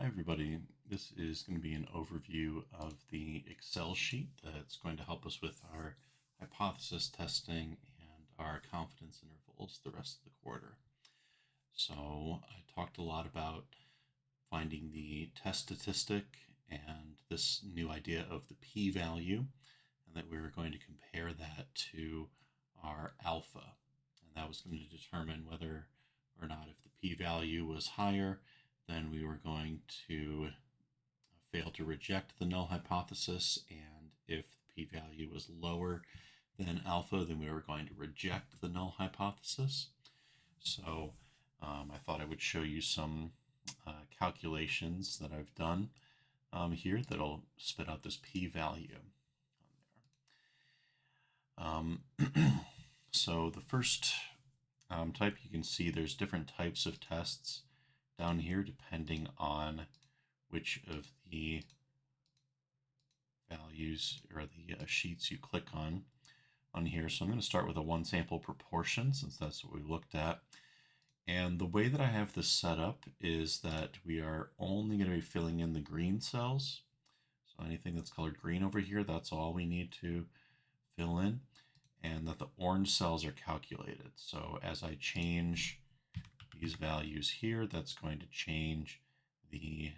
Hi everybody, this is going to be an overview of the Excel sheet that's going to help us with our hypothesis testing and our confidence intervals the rest of the quarter. So I talked a lot about finding the test statistic and this new idea of the p-value, and that we were going to compare that to our alpha, and that was going to determine whether or not, if the p-value was higher, then we were going to fail to reject the null hypothesis, and if the p-value was lower than alpha, then we were going to reject the null hypothesis. So I thought I would show you some calculations that I've done here that'll spit out this p-value on there. So the first type, you can see there's different types of tests down here depending on which of the values or the sheets you click on here. So I'm going to start with a one sample proportion, since that's what we looked at. And the way that I have this set up is that we are only going to be filling in the green cells. So anything that's colored green over here, that's all we need to fill in, and that the orange cells are calculated. So as I change these values here, that's going to change the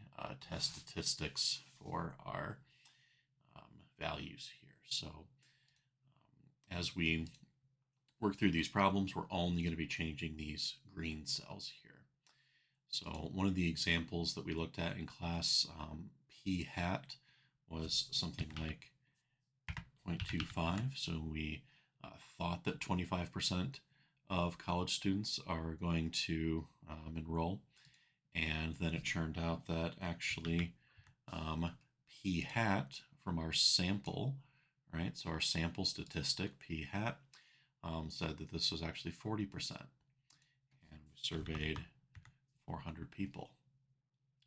test statistics for our values here. So as we work through these problems, we're only going to be changing these green cells here. So one of the examples that we looked at in class, p hat, was something like 0.25. So we thought that 25% of college students are going to enroll, and then it turned out that actually p hat from our sample, right? So our sample statistic, p hat, said that this was actually 40%, and we surveyed 400 people.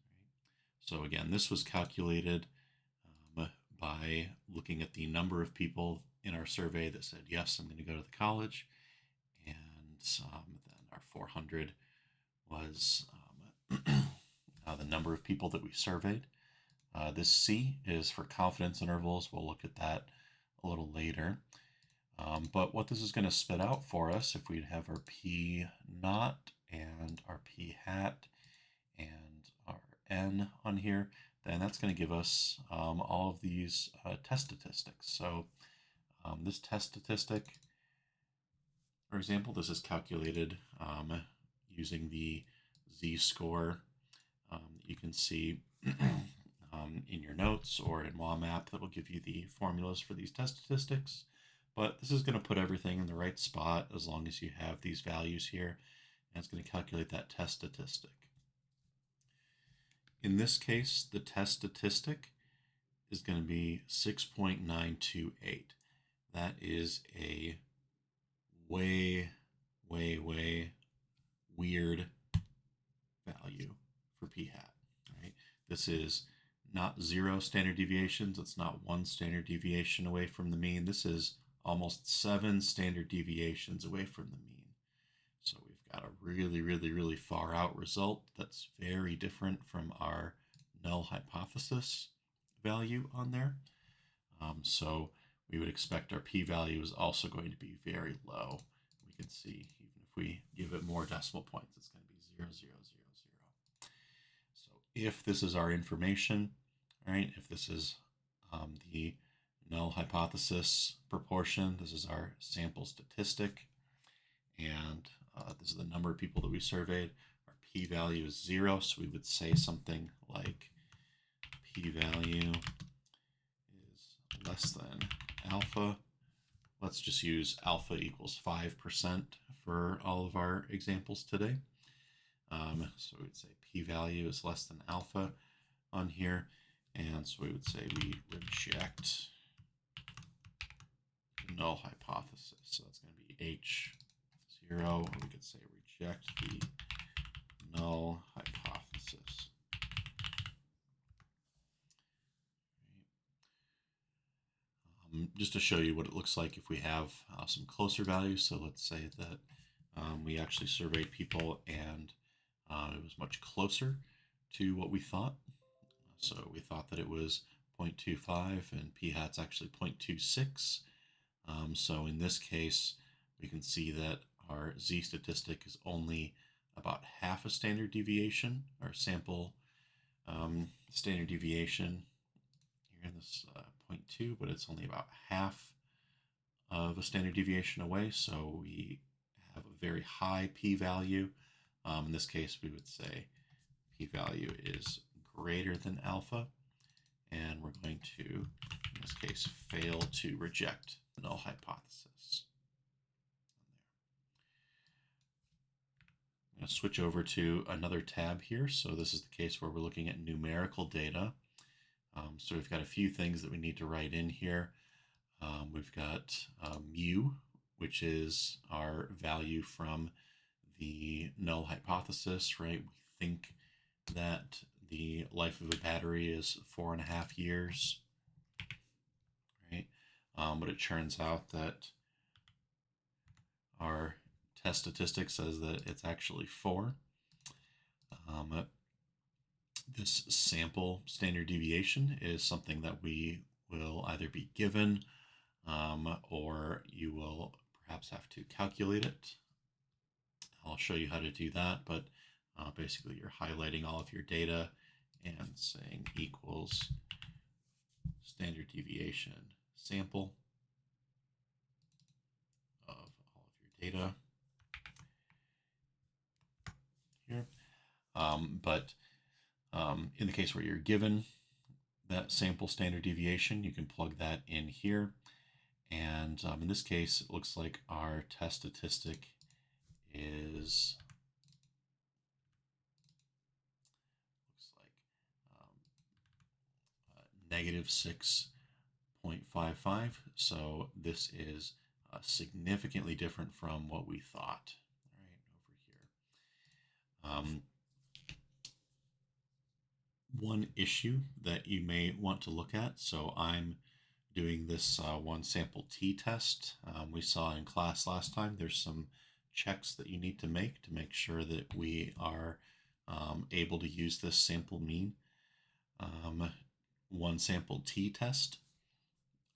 Right? So again, this was calculated by looking at the number of people in our survey that said, yes, I'm going to go to the college, and then our 400 was the number of people that we surveyed. This C is for confidence intervals. We'll look at that a little later. But what this is going to spit out for us, if we have our p naught and our p hat and our n on here, then that's going to give us all of these test statistics. So this test statistic, for example, this is calculated using the z-score. You can see in your notes or in WAMAP that will give you the formulas for these test statistics. But this is going to put everything in the right spot as long as you have these values here, and it's going to calculate that test statistic. In this case, the test statistic is going to be 6.928. That is a way weird value for p hat. Right? This is not 0 standard deviations. It's not 1 standard deviation away from the mean. This is almost 7 standard deviations away from the mean. So we've got a really far out result that's very different from our null hypothesis value on there. So we would expect our p-value is also going to be very low. We can see even if we give it more decimal points, it's going to be 0.0000. So if this is our information, right, if this is the null hypothesis proportion, this is our sample statistic, and this is the number of people that we surveyed, our p-value is 0, so we would say something like p-value is less than alpha. Let's just use alpha equals 5% for all of our examples today. So we'd say p-value is less than alpha on here, and so we would say we reject the null hypothesis. So that's going to be H0, or we could say reject the null hypothesis. Just to show you what it looks like if we have some closer values. So let's say that we actually surveyed people and it was much closer to what we thought. So we thought that it was 0.25 and p hat's actually 0.26. So in this case, we can see that our z statistic is only about half a standard deviation, our sample standard deviation here in this 0.2, but it's only about half of a standard deviation away. So we have a very high p-value. In this case, we would say p-value is greater than alpha, and we're going to, in this case, fail to reject the null hypothesis. I'm going to switch over to another tab here. So this is the case where we're looking at numerical data. So we've got a few things that we need to write in here. We've got mu, which is our value from the null hypothesis, right? We think that the life of a battery is 4.5 years, right? But it turns out that our test statistic says that it's actually 4. This sample standard deviation is something that we will either be given or you will perhaps have to calculate it. I'll show you how to do that, but basically you're highlighting all of your data and saying equals standard deviation sample of all of your data here. In the case where you're given that sample standard deviation, you can plug that in here. And in this case, it looks like our test statistic is negative 6.55. So this is significantly different from what we thought. All right, over here. One issue that you may want to look at. So I'm doing this one sample t-test. We saw in class last time, there's some checks that you need to make sure that we are able to use this sample mean. One sample t-test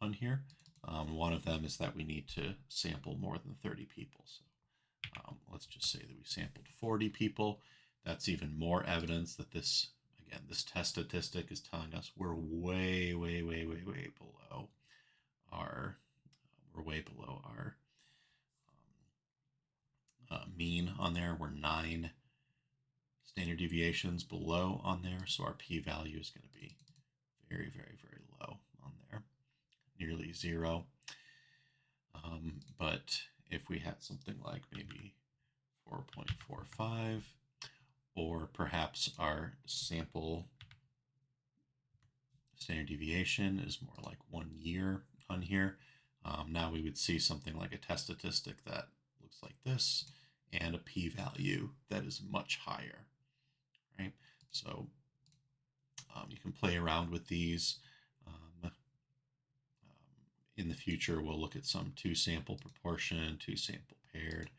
on here. One of them is that we need to sample more than 30 people. So let's just say that we sampled 40 people. That's even more evidence that this test statistic is telling us we're way below our mean on there. We're 9 standard deviations below on there, so our p-value is going to be very low on there, nearly 0. But if we had something like maybe 4.45, or perhaps our sample standard deviation is more like 1 year on here, now we would see something like a test statistic that looks like this and a p-value that is much higher, right? So you can play around with these. In the future, we'll look at some 2-sample proportion, 2-sample paired.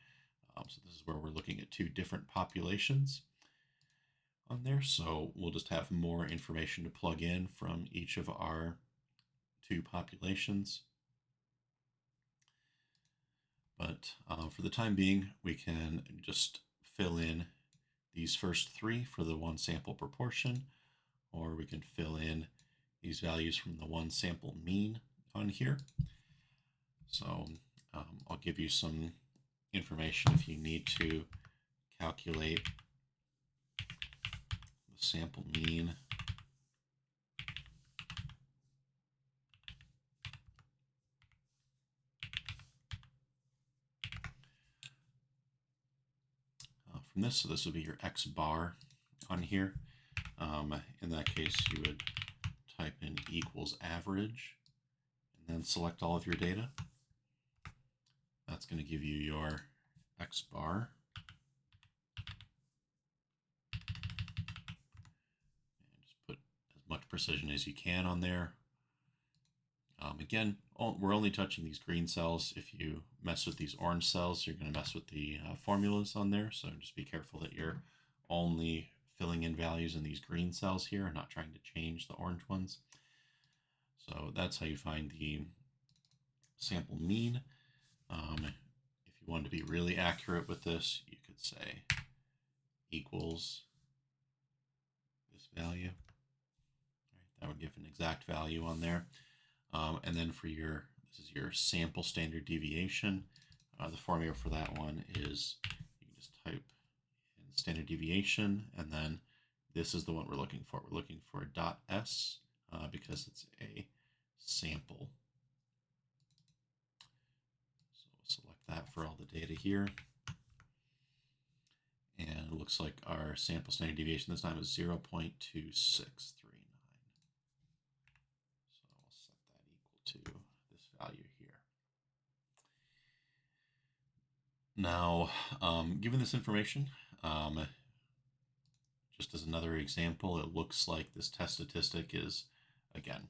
So this is where we're looking at 2 different populations on there. So we'll just have more information to plug in from each of our 2 populations. But for the time being, we can just fill in these first 3 for the 1-sample proportion, or we can fill in these values from the 1-sample mean on here. So I'll give you some information if you need to calculate the sample mean. From this, so this would be your X bar on here. In that case, you would type in equals average and then select all of your data. That's going to give you your X bar. And just put as much precision as you can on there. Again, we're only touching these green cells. If you mess with these orange cells, you're going to mess with the formulas on there. So just be careful that you're only filling in values in these green cells here and not trying to change the orange ones. So that's how you find the sample mean. If you wanted to be really accurate with this, you could say equals this value. Right, that would give an exact value on there. And then for this is your sample standard deviation. The formula for that one is you can just type in standard deviation, and then this is the one we're looking for. We're looking for .s because it's a sample. So we'll select that for all the data here. And it looks like our sample standard deviation this time is 0.2639. So I'll set that equal to this value here. Now, given this information, just as another example, it looks like this test statistic is, again,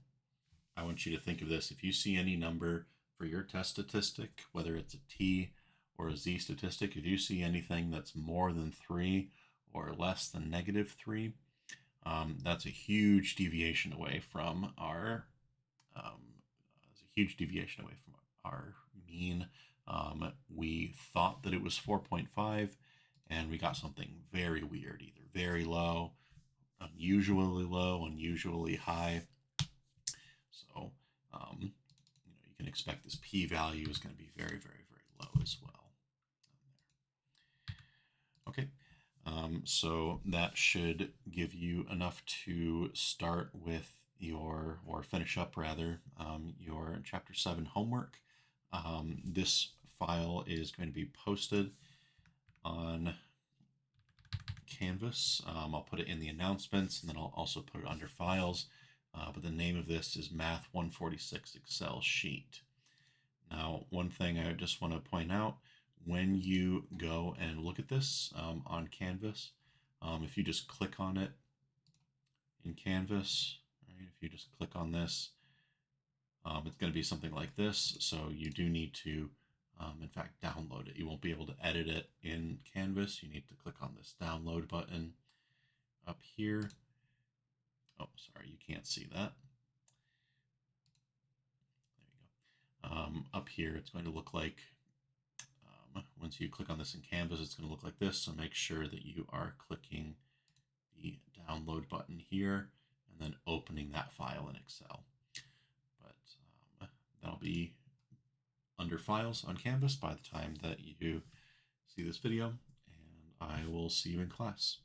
I want you to think of this. If you see any number for your test statistic, whether it's a t or a z statistic, if you see anything that's more than 3 or less than -3, that's a huge deviation away from our mean. We thought that it was 4.5, and we got something very weird, either very low, unusually high. So you can expect this p-value is going to be very, very, very low as well. Okay, so that should give you enough to start with or finish up rather, your Chapter 7 homework. This file is going to be posted on Canvas. I'll put it in the announcements, and then I'll also put it under files. But the name of this is Math 146 Excel Sheet. Now, one thing I just want to point out, when you go and look at this on Canvas, if you just click on it in Canvas, right, if you just click on this, it's going to be something like this. So you do need to, in fact, download it. You won't be able to edit it in Canvas. You need to click on this download button up here. Oh, sorry, you can't see that. There you go. Up here, it's going to look like, once you click on this in Canvas, it's going to look like this. So make sure that you are clicking the download button here and then opening that file in Excel. But that'll be under files on Canvas by the time that you see this video, and I will see you in class.